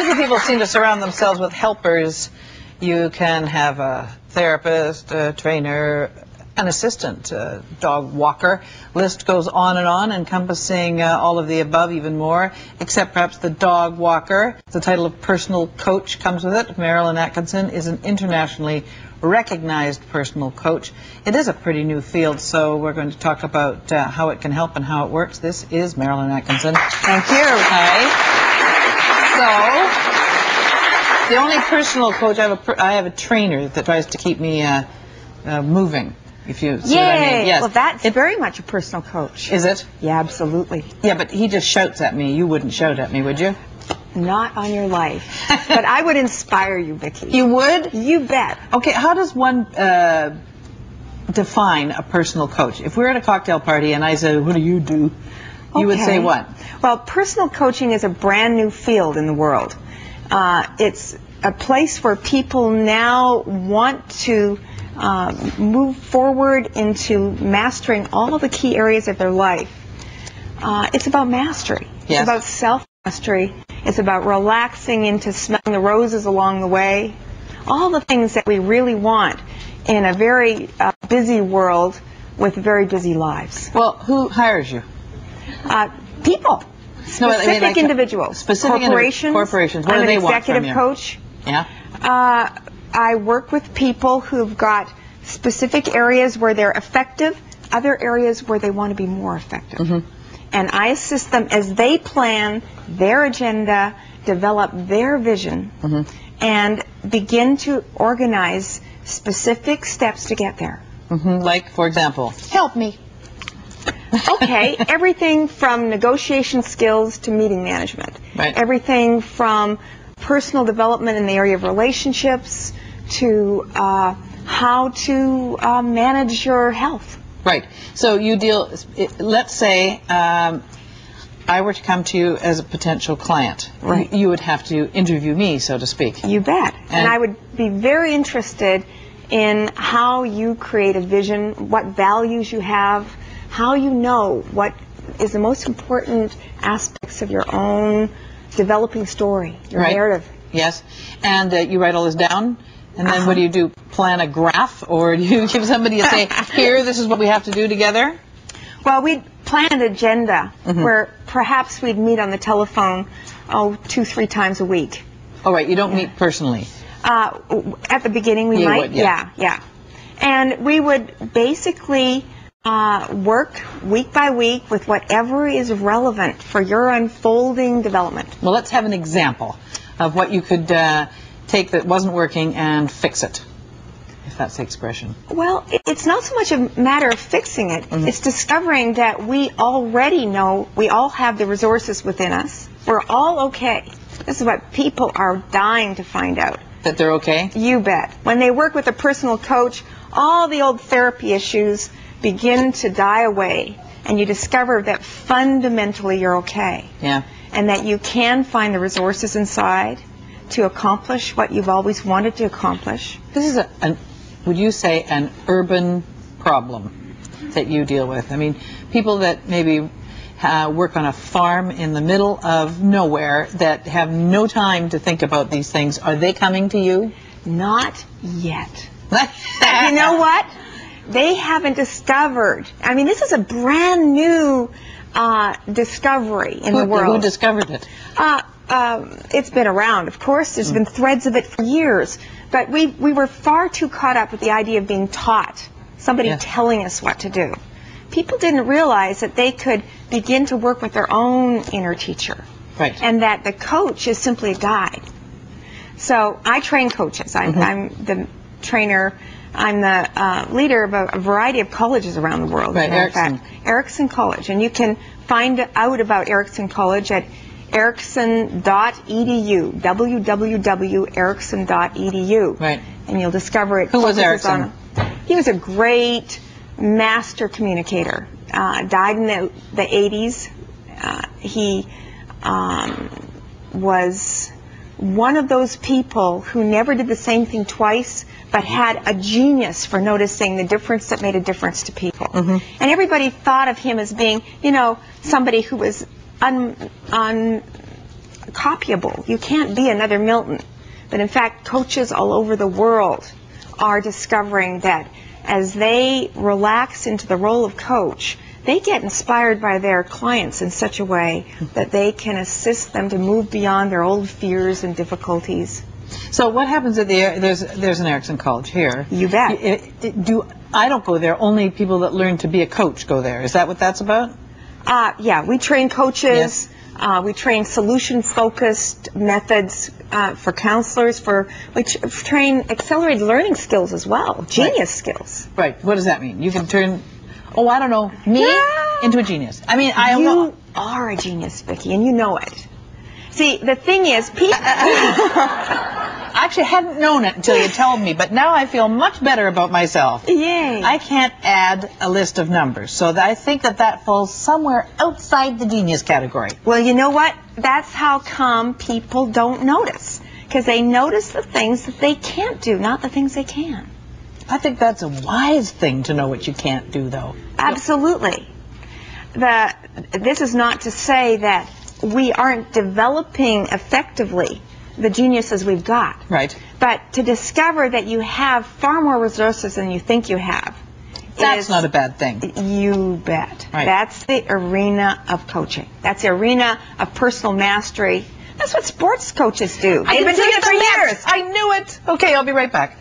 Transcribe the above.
Lots of people seem to surround themselves with helpers. You can have a therapist, a trainer, an assistant, a dog walker. List goes on, encompassing all of the above, even more, except perhaps the dog walker. The title of personal coach comes with it. Mэрilin Atkinson is an internationally recognized personal coach. It is a pretty new field, so we're going to talk about how it can help and how it works. This is Mэрilin Atkinson. Thank you. So, the only personal coach, I have a trainer that tries to keep me moving. If you see what I mean. Yes. Well, that's very much a personal coach. Is it? Yeah, absolutely. Yeah, but he just shouts at me. You wouldn't shout at me, would you? Not on your life. But I would inspire you, Vicki. You would? You bet. Okay, how does one define a personal coach? If we're at a cocktail party and I said, what do? You would say what? Well, personal coaching is a brand new field in the world. It's a place where people now want to move forward into mastering all the key areas of their life. It's about mastery. Yes. It's about self-mastery. It's about relaxing into smelling the roses along the way. All the things that we really want in a very busy world with very busy lives. Well, who hires you? People. Specific individuals. Specific corporations. What do they want from you? I'm an executive coach. Yeah. I work with people who've got specific areas where they're effective, other areas where they want to be more effective. Mm-hmm. And I assist them as they plan their agenda, develop their vision, mm-hmm. and begin to organize specific steps to get there. Mm-hmm. Like, for example, help me. Okay, everything from negotiation skills to meeting management. Right. Everything from personal development in the area of relationships to how to manage your health. Right. So you deal, let's say I were to come to you as a potential client. Right. You would have to interview me, so to speak. You bet. And I would be very interested in how you create a vision, what values you have, how you know what is the most important aspects of your own developing story, your narrative. Yes. And you write all this down? And then what do? Plan a graph? Or do you give somebody and say, here, this is what we have to do together? Well, we'd plan an agenda mm-hmm. where perhaps we'd meet on the telephone 2-3 times a week. Oh, right. You don't meet personally? At the beginning, we might. Would, yeah. Yeah. And we would basically work week by week with whatever is relevant for your unfolding development. Well, let's have an example of what you could take that wasn't working and fix it, if that's the expression. Well, it's not so much a matter of fixing it. Mm-hmm. It's discovering that we already know, we all have the resources within us. We're all okay. This is what people are dying to find out. That they're okay? You bet. When they work with a personal coach, all the old therapy issues begin to die away, and you discover that fundamentally you're okay. Yeah. And that you can find the resources inside to accomplish what you've always wanted to accomplish. This is would you say, an urban problem that you deal with? I mean, people that maybe work on a farm in the middle of nowhere that have no time to think about these things, are they coming to you? Not yet. But you know what? They haven't discovered. I mean, this is a brand new discovery in the world. Who discovered it? It's been around, of course. There's been threads of it for years. But we were far too caught up with the idea of being taught, somebody telling us what to do. People didn't realize that they could begin to work with their own inner teacher. Right. And that the coach is simply a guide. So I train coaches. I'm the trainer. I'm the leader of a variety of colleges around the world. Right, Erickson. Erickson College. And you can find out about Erickson College at erickson.edu, www.erickson.edu. Right. And you'll discover it. Who was Erickson? He was a great master communicator. Died in the 80s. He was one of those people who never did the same thing twice, but had a genius for noticing the difference that made a difference to people. Mm-hmm. And everybody thought of him as being, you know, somebody who was copyable. You can't be another Milton. But in fact, coaches all over the world are discovering that as they relax into the role of coach, they get inspired by their clients in such a way that they can assist them to move beyond their old fears and difficulties. So what happens at there's an Erickson College here. You bet. I don't go there. Only people that learn to be a coach go there. Is that what that's about? Yeah, we train coaches. Yes. We train solution-focused methods for counselors. We train accelerated learning skills as well, genius skills. Right. What does that mean? You can turn, I don't know, me into a genius. I mean, You are a genius, Vicki, and you know it. See, the thing is, people... I actually hadn't known it until you told me, but now I feel much better about myself. Yay. I can't add a list of numbers, so I think that falls somewhere outside the genius category. Well, you know what? That's how come people don't notice. Because they notice the things that they can't do, not the things they can. I think that's a wise thing to know what you can't do, though. Absolutely. This is not to say that we aren't developing effectively the geniuses we've got. Right. But to discover that you have far more resources than you think you have. That's not a bad thing. You bet. Right. That's the arena of coaching. That's the arena of personal mastery. That's what sports coaches do. They've been doing it for years. I knew it. Okay, I'll be right back.